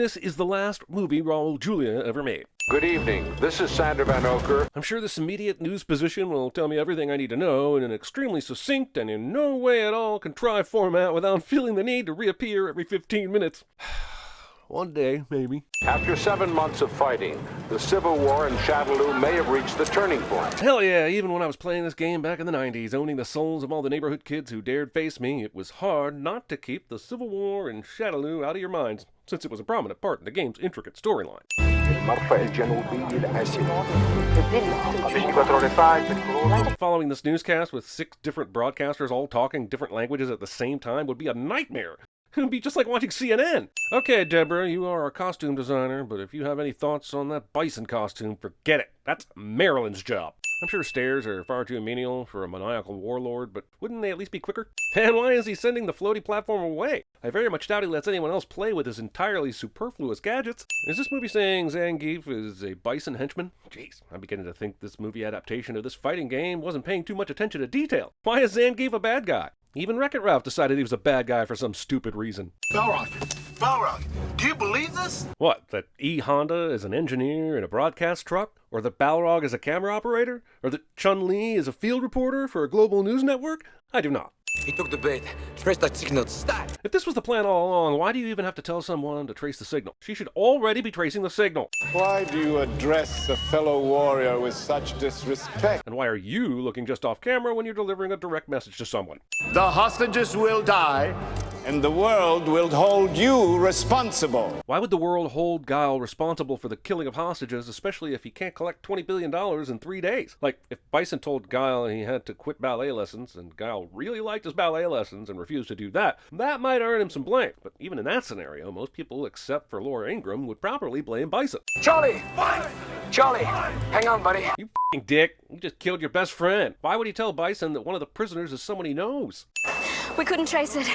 this is the last movie Raul Julia ever made. Good evening. This is Sander Van Oker. I'm sure this immediate news position will tell me everything I need to know in an extremely succinct and in no way at all contrived format without feeling the need to reappear every 15 minutes. One day, maybe. After 7 months of fighting, the civil war in Shadaloo may have reached the turning point. Hell yeah, even when I was playing this game back in the 90s, owning the souls of all the neighborhood kids who dared face me, it was hard not to keep the civil war in Shadaloo out of your minds, since it was a prominent part in the game's intricate storyline. Following this newscast with 6 different broadcasters all talking different languages at the same time would be a nightmare. It would be just like watching CNN. Okay, Deborah, you are our costume designer, but if you have any thoughts on that bison costume, forget it. That's Marilyn's job. I'm sure stairs are far too menial for a maniacal warlord, but wouldn't they at least be quicker? And why is he sending the floaty platform away? I very much doubt he lets anyone else play with his entirely superfluous gadgets. Is this movie saying Zangief is a bison henchman? Jeez, I'm beginning to think this movie adaptation of this fighting game wasn't paying too much attention to detail. Why is Zangief a bad guy? Even Wreck-It Ralph decided he was a bad guy for some stupid reason. Balrog, do you believe this? What, that E. Honda is an engineer in a broadcast truck? Or that Balrog is a camera operator? Or that Chun-Li is a field reporter for a global news network? I do not. He took the bait. Trace that signal. Stop. If this was the plan all along, why do you even have to tell someone to trace the signal? She should already be tracing the signal. Why do you address a fellow warrior with such disrespect? And why are you looking just off camera when you're delivering a direct message to someone? The hostages will die, and the world will hold you responsible. Why would the world hold Guile responsible for the killing of hostages, especially if he can't collect $20 billion in 3 days? Like, if Bison told Guile he had to quit ballet lessons, and Guile really liked his ballet lessons and refused to do that, that might earn him some blame. But even in that scenario, most people, except for Laura Ingraham, would properly blame Bison. Charlie! Charlie! Hang on, buddy. You f***ing dick. You just killed your best friend. Why would he tell Bison that one of the prisoners is someone he knows? We couldn't trace it.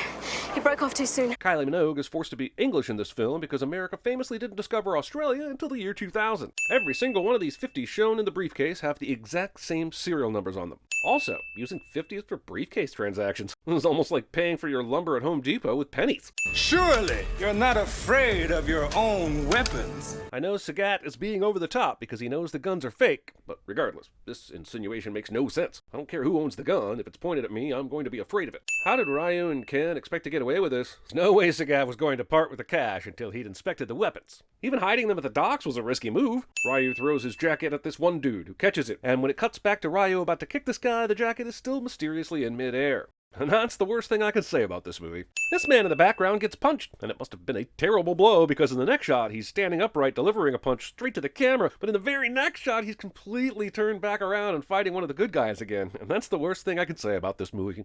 He broke off too soon. Kylie Minogue is forced to be English in this film because America famously didn't discover Australia until the year 2000. Every single one of these 50s shown in the briefcase have the exact same serial numbers on them. Also, using 50s for briefcase transactions is almost like paying for your lumber at Home Depot with pennies. Surely you're not afraid of your own weapons. I know Sagat is being over the top because he knows the guns are fake, but regardless, this insinuation makes no sense. I don't care who owns the gun. If it's pointed at me, I'm going to be afraid of it. How did Ryu and Ken expect to get away with this? There's no way Sagat was going to part with the cash until he'd inspected the weapons. Even hiding them at the docks was a risky move. Ryu throws his jacket at this one dude who catches it, and when it cuts back to Ryu about to kick this guy, the jacket is still mysteriously in midair. And that's the worst thing I can say about this movie. This man in the background gets punched, and it must have been a terrible blow because in the next shot he's standing upright delivering a punch straight to the camera, but in the very next shot he's completely turned back around and fighting one of the good guys again. And that's the worst thing I can say about this movie.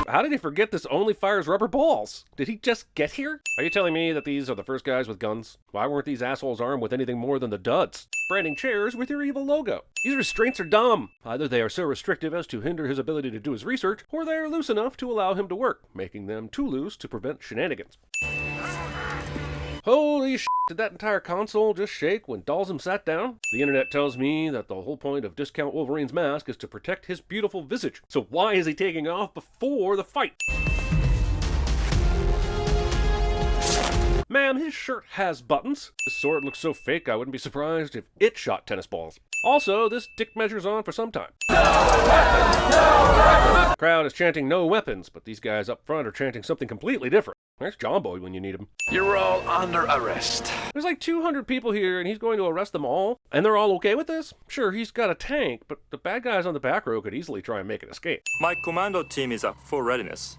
How did he forget this only fires rubber balls? Did he just get here? Are you telling me that these are the first guys with guns? Why weren't these assholes armed with anything more than the duds? Branding chairs with your evil logo. These restraints are dumb. Either they are so restrictive as to hinder his ability to do his research, or they are loose enough to allow him to work, making them too loose to prevent shenanigans. Holy shit, did that entire console just shake when Dalsum sat down? The internet tells me that the whole point of Discount Wolverine's mask is to protect his beautiful visage. So why is he taking off before the fight? Ma'am, his shirt has buttons. This sword looks so fake I wouldn't be surprised if it shot tennis balls. Also, this dick measure's on for some time. No weapons! No weapons! The crowd is chanting no weapons, but these guys up front are chanting something completely different. There's John Boy when you need him. You're all under arrest. There's like 200 people here and he's going to arrest them all? And they're all okay with this? Sure, he's got a tank, but the bad guys on the back row could easily try and make an escape. My commando team is at full readiness,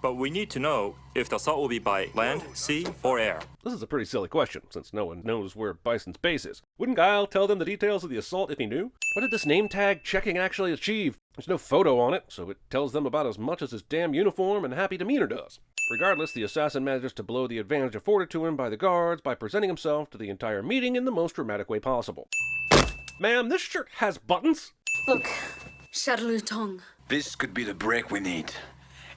but we need to know if the assault will be by land, sea, or air. This is a pretty silly question, since no one knows where Bison's base is. Wouldn't Guile tell them the details of the assault if he knew? What did this name tag checking actually achieve? There's no photo on it, so it tells them about as much as his damn uniform and happy demeanor does. Regardless, the assassin manages to blow the advantage afforded to him by the guards by presenting himself to the entire meeting in the most dramatic way possible. Ma'am, this shirt has buttons? Look, Shadaloo Tong. This could be the break we need.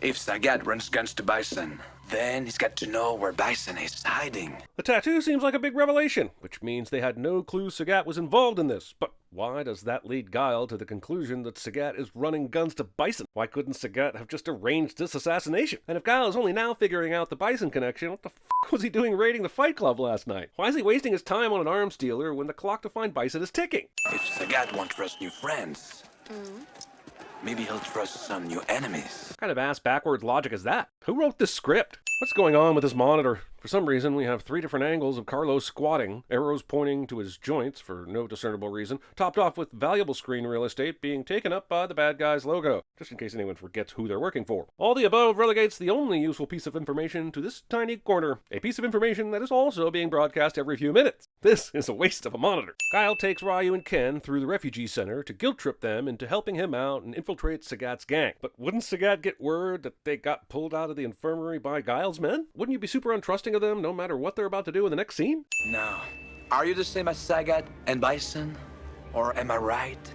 If Sagat runs guns to Bison, then he's got to know where Bison is hiding. The tattoo seems like a big revelation, which means they had no clue Sagat was involved in this. But why does that lead Guile to the conclusion that Sagat is running guns to Bison? Why couldn't Sagat have just arranged this assassination? And if Guile is only now figuring out the Bison connection, what the f*** was he doing raiding the Fight Club last night? Why is he wasting his time on an arms dealer when the clock to find Bison is ticking? If Sagat won't trust new friends, maybe he'll trust some new enemies. What kind of ass-backwards logic is that? Who wrote this script? What's going on with this monitor? For some reason, we have 3 different angles of Carlos squatting, arrows pointing to his joints for no discernible reason, topped off with valuable screen real estate being taken up by the bad guy's logo, just in case anyone forgets who they're working for. All the above relegates the only useful piece of information to this tiny corner, a piece of information that is also being broadcast every few minutes. This is a waste of a monitor. Guile takes Ryu and Ken through the refugee center to guilt-trip them into helping him out and infiltrate Sagat's gang. But wouldn't Sagat get word that they got pulled out of the infirmary by Guile's men? Wouldn't you be super untrusting of them no matter what they're about to do in the next scene? Now, are you the same as Sagat and Bison? Or am I right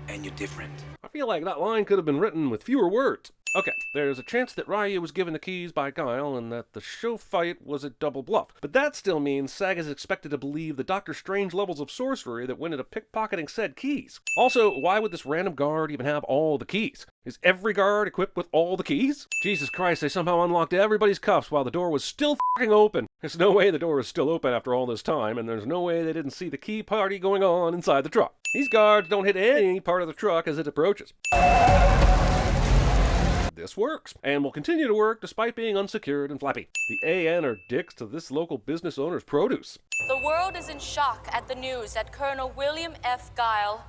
and you different? I feel like that line could have been written with fewer words. Okay, there's a chance that Ryu was given the keys by Guile and that the show fight was a double bluff. But that still means Sag is expected to believe the Doctor Strange levels of sorcery that went into pickpocketing said keys. Also, why would this random guard even have all the keys? Is every guard equipped with all the keys? Jesus Christ, they somehow unlocked everybody's cuffs while the door was still f***ing open. There's no way the door is still open after all this time, and there's no way they didn't see the key party going on inside the truck. These guards don't hit any part of the truck as it approaches. This works, and will continue to work despite being unsecured and flappy. The AN are dicks to this local business owner's produce. The world is in shock at the news that Colonel William F. Guile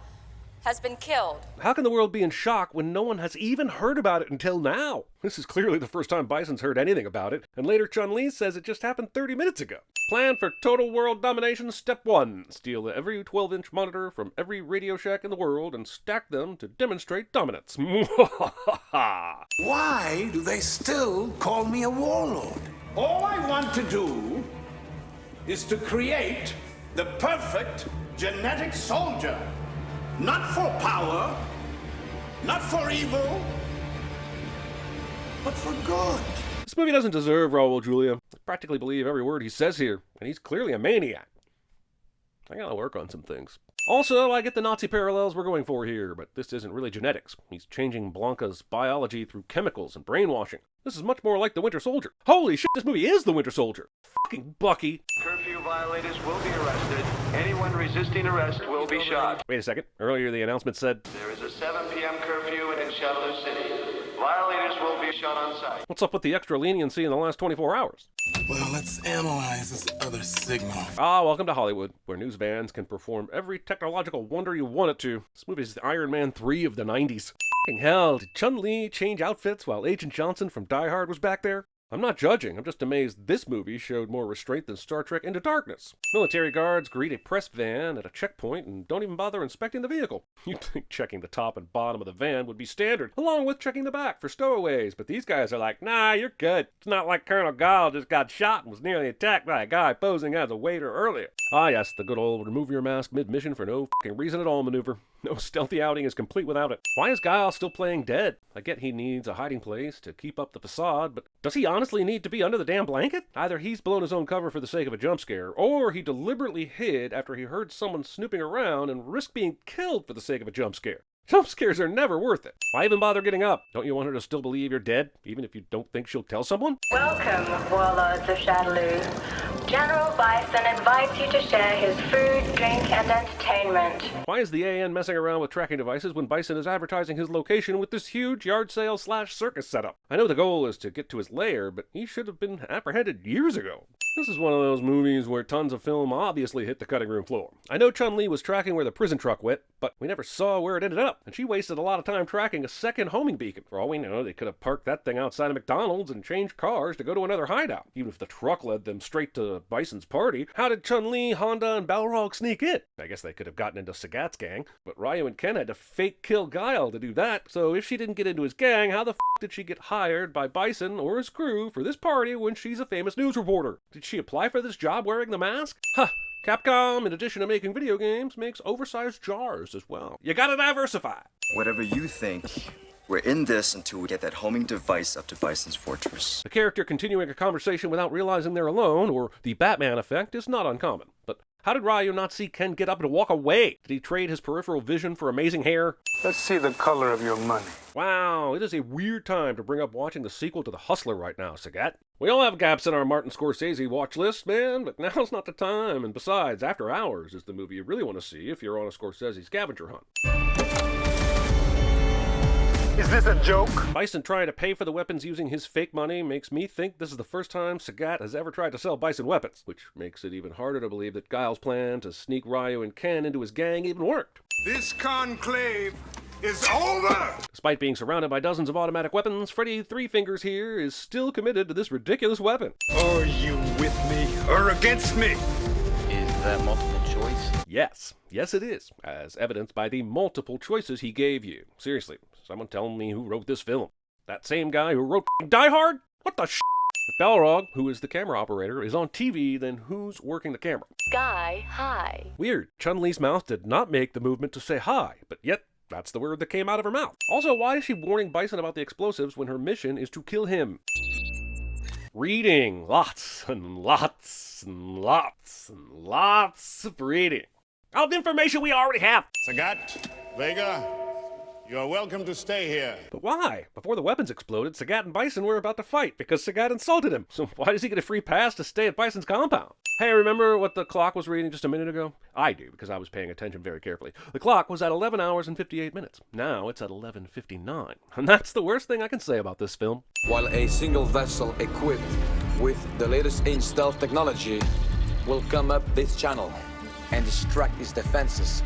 has been killed. How can the world be in shock when no one has even heard about it until now? This is clearly the first time Bison's heard anything about it, and later Chun-Li says it just happened 30 minutes ago. Plan for total world domination step 1. Steal every 12-inch monitor from every Radio Shack in the world and stack them to demonstrate dominance. Why do they still call me a warlord? All I want to do is to create the perfect genetic soldier. Not for power, not for evil, but for good. This movie doesn't deserve Raul Julia. I practically believe every word he says here, and he's clearly a maniac. I gotta work on some things. Also, I get the Nazi parallels we're going for here, but this isn't really genetics. He's changing Blanca's biology through chemicals and brainwashing. This is much more like The Winter Soldier. Holy shit, this movie is The Winter Soldier. Fucking Bucky. Curfew violators will be arrested. Anyone resisting arrest will be shot. Wait a second. Earlier the announcement said... There is a 7 p.m. curfew in Shadaloo City. Violators will be shot on sight. What's up with the extra leniency in the last 24 hours? Well, let's analyze this other signal. Welcome to Hollywood, where news vans can perform every technological wonder you want it to. This movie is the Iron Man 3 of the 90s. Fucking hell, did Chun-Li change outfits while Agent Johnson from Die Hard was back there? I'm not judging, I'm just amazed this movie showed more restraint than Star Trek Into Darkness. Military guards greet a press van at a checkpoint and don't even bother inspecting the vehicle. You'd think checking the top and bottom of the van would be standard, along with checking the back for stowaways, but these guys are like, nah, you're good. It's not like Colonel Guile just got shot and was nearly attacked by a guy posing as a waiter earlier. Ah yes, the good old remove your mask mid-mission for no fucking reason at all maneuver. No stealthy outing is complete without it. Why is Guile still playing dead? I get he needs a hiding place to keep up the facade, but does he honestly need to be under the damn blanket? Either he's blown his own cover for the sake of a jump scare, or he deliberately hid after he heard someone snooping around and risked being killed for the sake of a jump scare. Jump scares are never worth it. Why even bother getting up? Don't you want her to still believe you're dead, even if you don't think she'll tell someone? Welcome, warlords of Shadaloo. General Bison invites you to share his food, drink, and entertainment. Why is the AN messing around with tracking devices when Bison is advertising his location with this huge yard sale / circus setup? I know the goal is to get to his lair, but he should have been apprehended years ago. This is one of those movies where tons of film obviously hit the cutting room floor. I know Chun-Li was tracking where the prison truck went, but we never saw where it ended up, and she wasted a lot of time tracking a second homing beacon. For all we know, they could have parked that thing outside of McDonald's and changed cars to go to another hideout. Even if the truck led them straight to Bison's party, how did Chun-Li, Honda, and Balrog sneak in? I guess they could have gotten into Sagat's gang, but Ryu and Ken had to fake kill Guile to do that, so if she didn't get into his gang, how the f*** did she get hired by Bison or his crew for this party when she's a famous news reporter? Did she apply for this job wearing the mask? Huh. Capcom, in addition to making video games, makes oversized jars as well. You gotta diversify. Whatever you think, we're in this until we get that homing device up to Bison's fortress. The character continuing a conversation without realizing they're alone, or the Batman effect, is not uncommon. But How did Ryu not see Ken get up and walk away? Did he trade his peripheral vision for amazing hair? Let's see the color of your money. Wow, it is a weird time to bring up watching the sequel to The Hustler right now, Sagat. We all have gaps in our Martin Scorsese watch list, man, but now's not the time. And besides, After Hours is the movie you really want to see if you're on a Scorsese scavenger hunt. Is this a joke? Bison trying to pay for the weapons using his fake money makes me think this is the first time Sagat has ever tried to sell Bison weapons, which makes it even harder to believe that Guile's plan to sneak Ryu and Ken into his gang even worked. This conclave is over! Despite being surrounded by dozens of automatic weapons, Freddy Three Fingers here is still committed to this ridiculous weapon. Are you with me or against me? Is that multiple choice? Yes. Yes, it is, as evidenced by the multiple choices he gave you. Seriously, someone tell me who wrote this film. That same guy who wrote Die Hard? What the sh**? If Balrog, who is the camera operator, is on TV, then who's working the camera? Sky high. Weird. Chun-Li's mouth did not make the movement to say hi, but yet that's the word that came out of her mouth. Also, why is she warning Bison about the explosives when her mission is to kill him? Reading. Lots and lots and lots and lots of reading. Of information we already have. Sagat, Vega, you are welcome to stay here. But why? Before the weapons exploded, Sagat and Bison were about to fight because Sagat insulted him. So why does he get a free pass to stay at Bison's compound? Hey, remember what the clock was reading just a minute ago? I do, because I was paying attention very carefully. The clock was at 11 hours and 58 minutes. Now it's at 11:59. And that's the worst thing I can say about this film. While a single vessel equipped with the latest in stealth technology will come up this channel and distract his defenses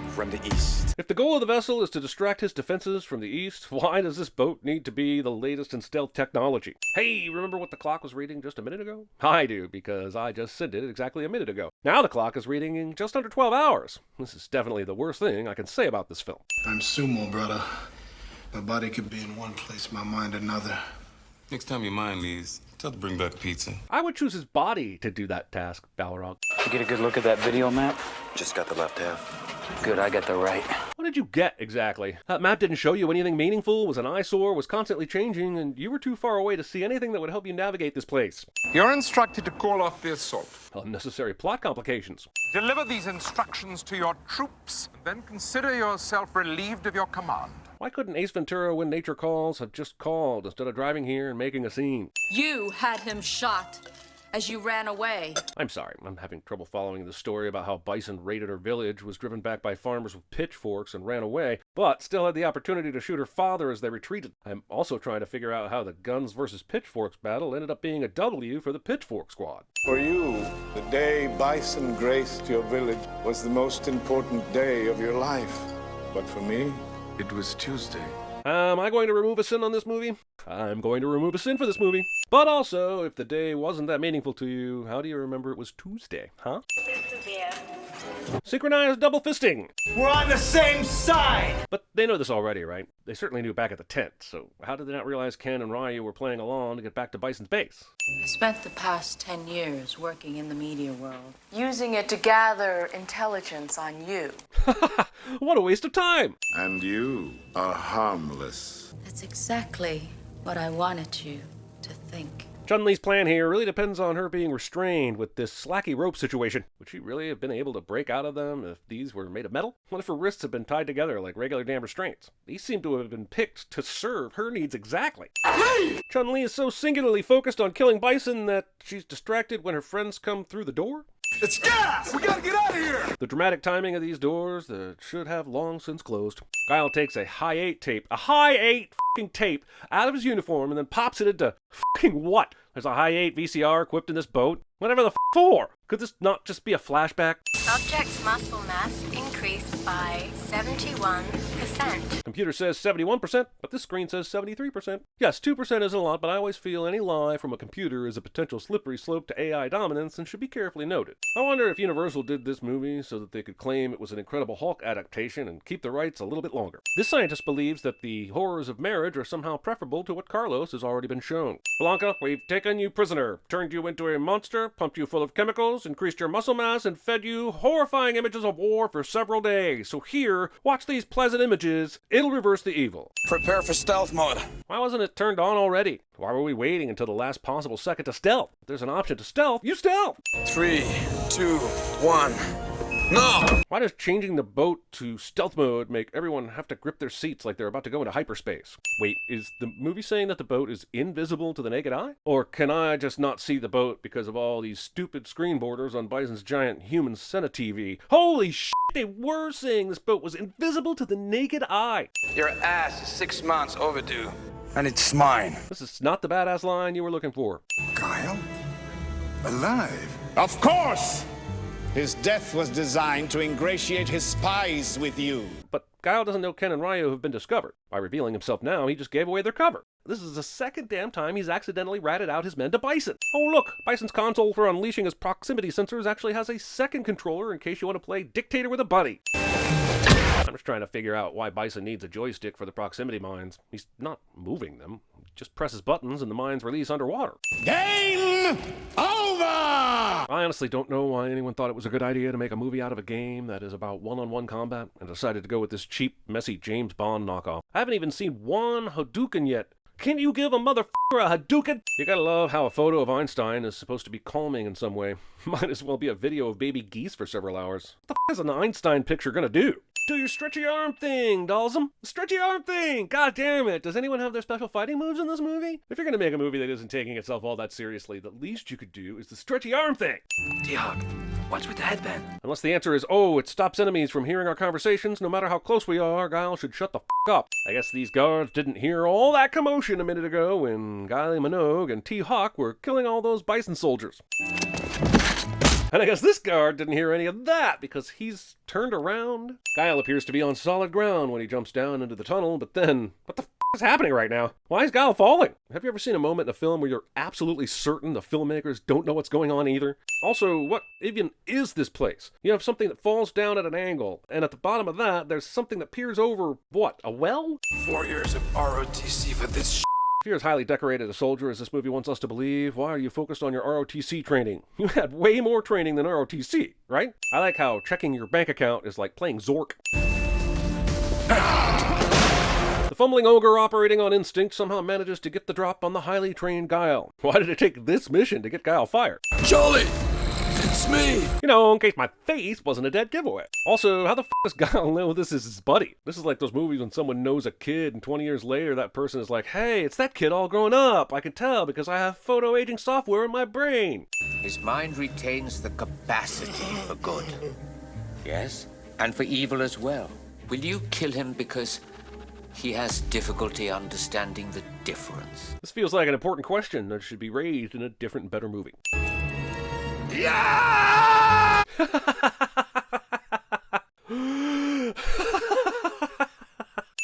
from the east. If the goal of the vessel is to distract his defenses from the east, why does this boat need to be the latest in stealth technology? Hey, remember what the clock was reading just a minute ago? I do, because I just said it exactly a minute ago. Now the clock is reading in just under 12 hours. This is definitely the worst thing I can say about this film. I'm sumo, brother. My body could be in one place, my mind another. Next time your mind leaves, tell to bring back pizza. I would choose his body to do that task, Balrog. Did you get a good look at that video map? Just got the left half. Good, I got the right. What did you get, exactly? That map didn't show you anything meaningful, was an eyesore, was constantly changing, and you were too far away to see anything that would help you navigate this place. You're instructed to call off the assault. Unnecessary plot complications. Deliver these instructions to your troops, and then consider yourself relieved of your command. Why couldn't Ace Ventura, when nature calls, have just called instead of driving here and making a scene? You had him shot as you ran away. I'm sorry, I'm having trouble following the story about how Bison raided her village, was driven back by farmers with pitchforks and ran away, but still had the opportunity to shoot her father as they retreated. I'm also trying to figure out how the guns versus pitchforks battle ended up being a W for the Pitchfork Squad. For you, the day Bison graced your village was the most important day of your life. But for me, it was Tuesday. Am I going to remove a sin on this movie? I'm going to remove a sin for this movie. But also, if the day wasn't that meaningful to you, how do you remember it was Tuesday, huh? Synchronized double fisting! We're on the same side! But they know this already, right? They certainly knew back at the tent, so how did they not realize Ken and Ryu were playing along to get back to Bison's base? I spent the past 10 years working in the media world, using it to gather intelligence on you. What a waste of time! And you are harmless. That's exactly what I wanted you to think. Chun-Li's plan here really depends on her being restrained with this slacky rope situation. Would she really have been able to break out of them if these were made of metal? What if her wrists had been tied together like regular damn restraints? These seem to have been picked to serve her needs exactly. Chun-Li is so singularly focused on killing Bison that she's distracted when her friends come through the door? It's gas! We gotta get out of here! The dramatic timing of these doors that should have long since closed. Guile takes a high-8 tape, tape, out of his uniform and then pops it into what? There's a high-8 VCR equipped in this boat? Whatever the for? Could this not just be a flashback? Subject's muscle mass increased by 71%. Computer says 71%, but this screen says 73%. Yes, 2% isn't a lot, but I always feel any lie from a computer is a potential slippery slope to AI dominance and should be carefully noted. I wonder if Universal did this movie so that they could claim it was an Incredible Hulk adaptation and keep the rights a little bit longer. This scientist believes that the horrors of marriage are somehow preferable to what Carlos has already been shown. Blanca, we've taken you prisoner, turned you into a monster, pumped you full of chemicals, muscles, increased your muscle mass, and fed you horrifying images of war for several days. So here, watch these pleasant images. It'll reverse the evil. Prepare for stealth mode. Why wasn't it turned on already? Why were we waiting until the last possible second to stealth? If there's an option to stealth, you stealth! 3, 2, 1. No! Why does changing the boat to stealth mode make everyone have to grip their seats like they're about to go into hyperspace? Wait, is the movie saying that the boat is invisible to the naked eye? Or can I just not see the boat because of all these stupid screen borders on Bison's giant human TV? Holy shit, they were saying this boat was invisible to the naked eye! Your ass is 6 months overdue. And it's mine. This is not the badass line you were looking for. Guile? Alive? Of course! His death was designed to ingratiate his spies with you. But Guile doesn't know Ken and Ryu have been discovered. By revealing himself now, he just gave away their cover. This is the second damn time he's accidentally ratted out his men to Bison. Oh look, Bison's console for unleashing his proximity sensors actually has a second controller in case you want to play Dictator with a buddy. I'm just trying to figure out why Bison needs a joystick for the proximity mines. He's not moving them. He just presses buttons and the mines release underwater. Game over! I honestly don't know why anyone thought it was a good idea to make a movie out of a game that is about one-on-one combat and decided to go with this cheap, messy James Bond knockoff. I haven't even seen one Hadouken yet. Can you give a motherfucker a Hadouken? You gotta love how a photo of Einstein is supposed to be calming in some way. Might as well be a video of baby geese for several hours. What the f is an Einstein picture gonna do? Do your stretchy arm thing, Dalsum. Stretchy arm thing! God damn it! Does anyone have their special fighting moves in this movie? If you're gonna make a movie that isn't taking itself all that seriously, the least you could do is the stretchy arm thing! T-Hawk, what's with the headband? Unless the answer is, oh, it stops enemies from hearing our conversations, no matter how close we are, Guile should shut the f*** up. I guess these guards didn't hear all that commotion a minute ago when Guile Minogue and T-Hawk were killing all those Bison soldiers. And I guess this guard didn't hear any of that because he's turned around. Guile appears to be on solid ground when he jumps down into the tunnel, but then, what the f*** is happening right now? Why is Guile falling? Have you ever seen a moment in a film where you're absolutely certain the filmmakers don't know what's going on either? Also, what even is this place? You have something that falls down at an angle, and at the bottom of that, there's something that peers over, what, a well? 4 years of ROTC for this shit. If you're as highly decorated a soldier as this movie wants us to believe, why are you focused on your ROTC training? You had way more training than ROTC, right? I like how checking your bank account is like playing Zork. The fumbling ogre operating on instinct somehow manages to get the drop on the highly trained Guile. Why did it take this mission to get Guile fired? Jolly! It's me! You know, in case my face wasn't a dead giveaway. Also, how the f*** does Guile know this is his buddy? This is like those movies when someone knows a kid and 20 years later that person is like, hey, it's that kid all grown up. I can tell because I have photo aging software in my brain. His mind retains the capacity for good. Yes, and for evil as well. Will you kill him because he has difficulty understanding the difference? This feels like an important question that should be raised in a different and better movie. Yeah!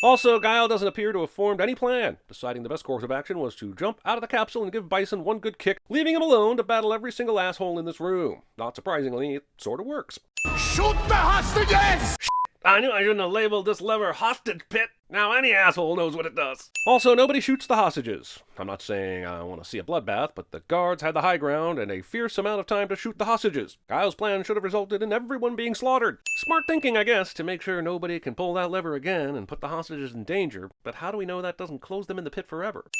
Also, Guile doesn't appear to have formed any plan, deciding the best course of action was to jump out of the capsule and give Bison one good kick, leaving him alone to battle every single asshole in this room. Not surprisingly, it sort of works. Shoot the hostages! I knew I shouldn't have labeled this lever hostage pit. Now any asshole knows what it does. Also, nobody shoots the hostages. I'm not saying I want to see a bloodbath, but the guards had the high ground and a fierce amount of time to shoot the hostages. Guile's plan should have resulted in everyone being slaughtered. Smart thinking, I guess, to make sure nobody can pull that lever again and put the hostages in danger, but how do we know that doesn't close them in the pit forever?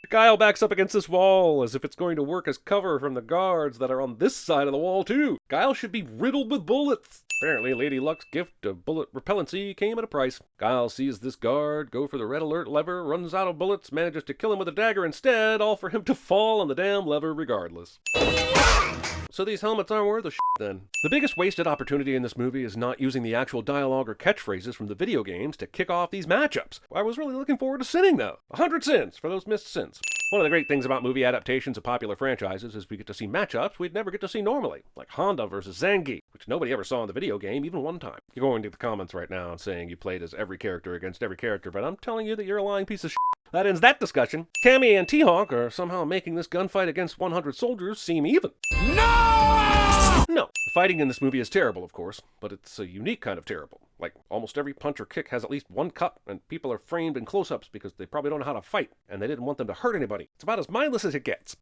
Guile backs up against this wall as if it's going to work as cover from the guards that are on this side of the wall too. Guile should be riddled with bullets. Apparently, Lady Luck's gift of bullet repellency came at a price. Guile sees this guard go for the red alert lever, runs out of bullets, manages to kill him with a dagger instead, all for him to fall on the damn lever regardless. So these helmets aren't worth a shit then. The biggest wasted opportunity in this movie is not using the actual dialogue or catchphrases from the video games to kick off these matchups. I was really looking forward to sinning though. 100 sins for those missed sins. One of the great things about movie adaptations of popular franchises is we get to see matchups we'd never get to see normally, like Honda versus Zangief, which nobody ever saw in the video game even one time. You're going to the comments right now and saying you played as every character against every character, but I'm telling you that you're a lying piece of shit. That ends that discussion. Cammy and T-Hawk are somehow making this gunfight against 100 soldiers seem even. No! The fighting in this movie is terrible, of course, but it's a unique kind of terrible. Like, almost every punch or kick has at least one cut, and people are framed in close-ups because they probably don't know how to fight, and they didn't want them to hurt anybody. It's about as mindless as it gets.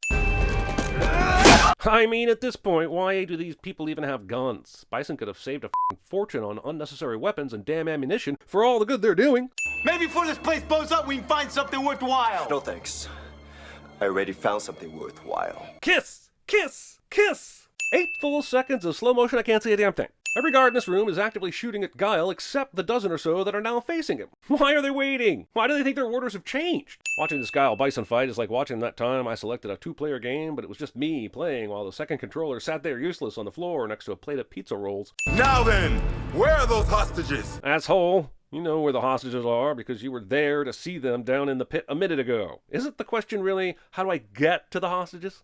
I mean, at this point, why do these people even have guns? Bison could have saved a f***ing fortune on unnecessary weapons and damn ammunition for all the good they're doing. Maybe before this place blows up, we can find something worthwhile. No thanks. I already found something worthwhile. Kiss! Kiss! Kiss! 8 full seconds of slow motion, I can't see a damn thing. Every guard in this room is actively shooting at Guile except the dozen or so that are now facing him. Why are they waiting? Why do they think their orders have changed? Watching this Guile Bison fight is like watching that time I selected a 2-player game, but it was just me playing while the second controller sat there useless on the floor next to a plate of pizza rolls. Now then, where are those hostages? Asshole. You know where the hostages are because you were there to see them down in the pit a minute ago. Isn't the question really, how do I get to the hostages?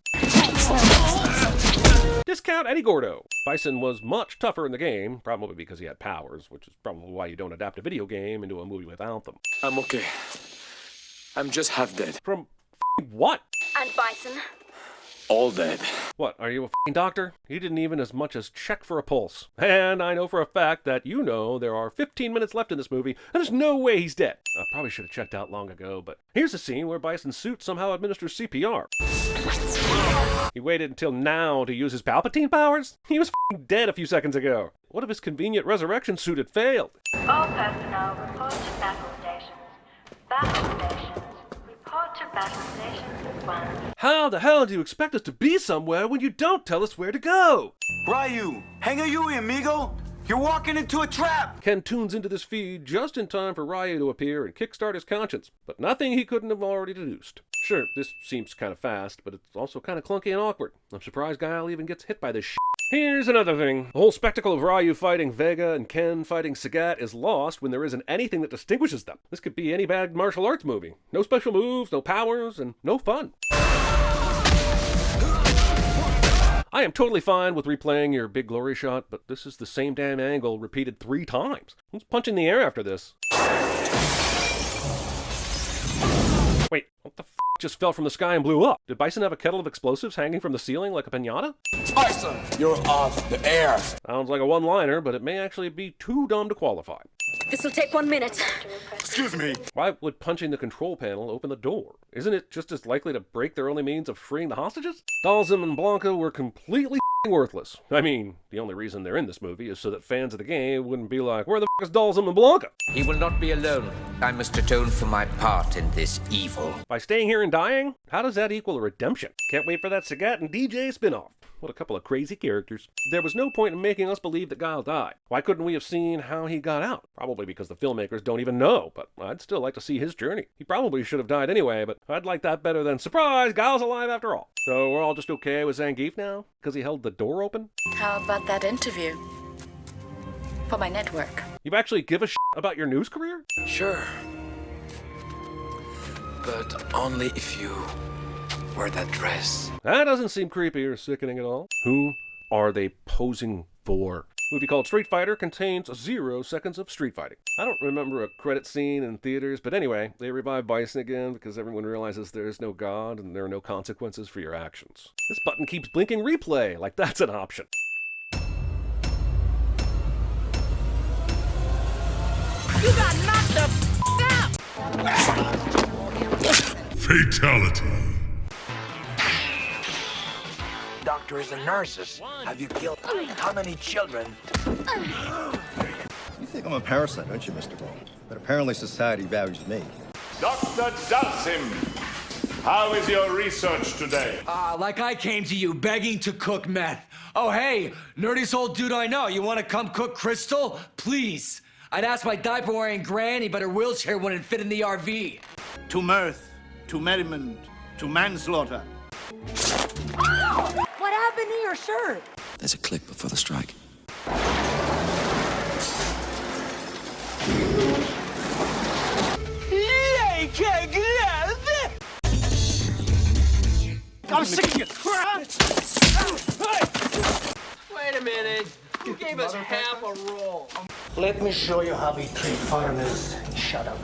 Discount Eddie Gordo. Bison was much tougher in the game, probably because he had powers, which is probably why you don't adapt a video game into a movie without them. I'm okay. I'm just half dead. From what? And Bison? All dead. What, are you a f***ing doctor? He didn't even as much as check for a pulse. And I know for a fact that you know there are 15 minutes left in this movie, and there's no way he's dead. I probably should have checked out long ago, but here's a scene where Bison's suit somehow administers CPR. He waited until now to use his Palpatine powers? He was f***ing dead a few seconds ago. What if his convenient resurrection suit had failed? All personnel report to battle stations. Battle stations. Report to battle stations 1. How the hell do you expect us to be somewhere when you don't tell us where to go? Ryu, hang a Yui, amigo. You're walking into a trap. Ken tunes into this feed just in time for Ryu to appear and kickstart his conscience, but nothing he couldn't have already deduced. Sure, this seems kind of fast, but it's also kind of clunky and awkward. I'm surprised Guile even gets hit by this shit. Here's another thing. The whole spectacle of Ryu fighting Vega and Ken fighting Sagat is lost when there isn't anything that distinguishes them. This could be any bad martial arts movie. No special moves, no powers, and no fun. I am totally fine with replaying your big glory shot, but this is the same damn angle repeated 3 times. Who's punching the air after this? Wait, what the f*** just fell from the sky and blew up? Did Bison have a kettle of explosives hanging from the ceiling like a piñata? Bison, you're off the air. Sounds like a one-liner, but it may actually be too dumb to qualify. This'll take 1 minute. Excuse me. Why would punching the control panel open the door? Isn't it just as likely to break their only means of freeing the hostages? Dalsum and Blanca were completely worthless. I mean, the only reason they're in this movie is so that fans of the game wouldn't be like, where the f*** is Dalsum and Blanca? He will not be alone. I must atone for my part in this evil. By staying here and dying? How does that equal a redemption? Can't wait for that Sagat and DJ spinoff. What a couple of crazy characters. There was no point in making us believe that Guile died. Why couldn't we have seen how he got out? Probably because the filmmakers don't even know, but I'd still like to see his journey. He probably should have died anyway, but I'd like that better than, surprise, Guile's alive after all. So we're all just okay with Zangief now? Because he held the door open? How about that interview? For my network. You actually give a shit about your news career? Sure. But only if you wear that dress. That doesn't seem creepy or sickening at all. Who are they posing for? Movie called Street Fighter contains 0 seconds of street fighting. I don't remember a credit scene in theaters, but anyway, they revive Bison again because everyone realizes there is no God and there are no consequences for your actions. This button keeps blinking replay, like that's an option. You got knocked the f*** out! Fatality. Doctors and nurses, have you killed how many children? You think I'm a parasite, don't you, Mr. Bond? But apparently society values me. Dr. Dalsim, how is your research today? Like I came to you begging to cook meth. Oh, hey, nerdiest old dude I know, you want to come cook Crystal? Please. I'd ask my diaper-wearing granny, but her wheelchair wouldn't fit in the RV. To mirth, to merriment, to manslaughter. What happened to your shirt? There's a click before the strike. I'm sick of your crap! Wait a minute. You gave us half a roll. Let me show you how we treat foreigners. Shut up.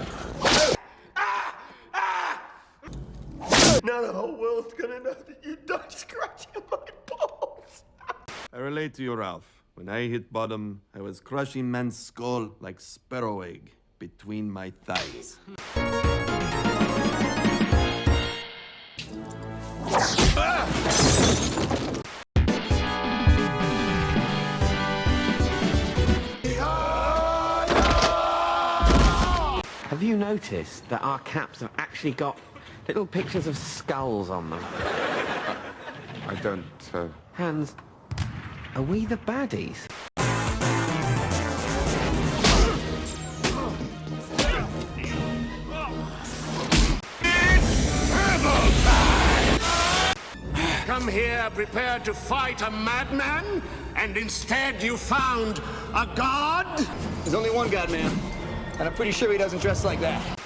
Now the whole world's gonna know that you don't scratch your fucking balls. I relate to you, Ralph. When I hit bottom, I was crushing man's skull like sparrow egg between my thighs. you noticed that our caps have actually got little pictures of skulls on them? I don't, Hans, are we the baddies? Come here prepared to fight a madman, and instead you found a god? There's only one God, man. And I'm pretty sure he doesn't dress like that.